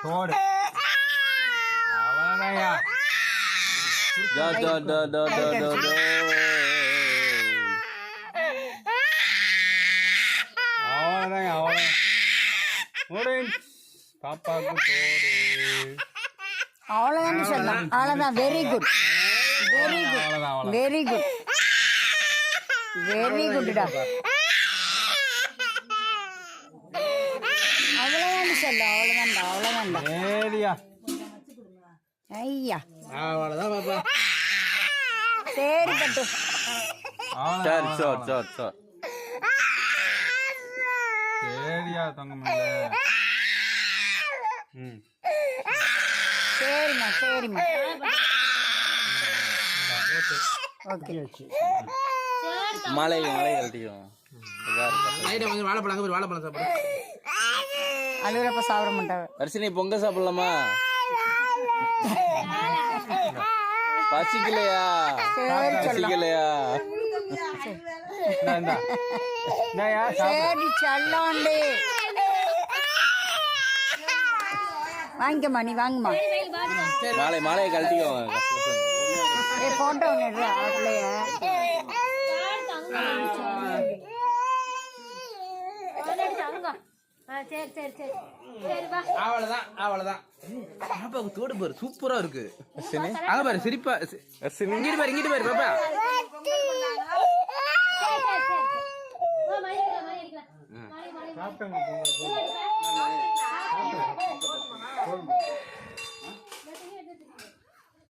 தோடு அவ்வளோதான்யா. அவ்வளோதாங்க அவ்வளோ முடிஞ்சு. பாப்பாவுக்கு தோடு அவ்வளோதான் சொல்லலாம். அவ்வளோதான். Very good very good very good very குட்டா. அவ்வளோதான் சொல்ல. அவ்வளோதான்டா அவ்வளோதான்டா. சரியா ஐயா அவ்வளோதான் பாப்பா. சரி பட்டு. சரி சோர் சோர் சோர். சரியா தங்கம்ல. ம் சரிம்மா சரிம்மா. ஓகே மலை மலை கழட்டிக்கும். வாழைப்பழம் வாழைப்பழம் சாப்பிடு. அழுகிறப்ப சாப்பிட மாட்டாங்க. வரிசை பொங்க சாப்பிடலாமா? பசிக்கலையா? பசிக்கலையா? சரி சொல்லாண்டு வாங்கிக்கம்மா. நீ வாங்கம்மா. மாலை மாலையை கழட்டிக்கோங்க. போட்டோ ஒன்று பிள்ளைய. அவ்வளவுதான் அவ்வளவுதான். பாப்பாவுக்கு தோடு பாரு சூப்பரா இருக்கு. அங்க பாரு சிரிப்பா. இங்கிட்டு பாரு பாப்பா. சாப்பிட்டேங்க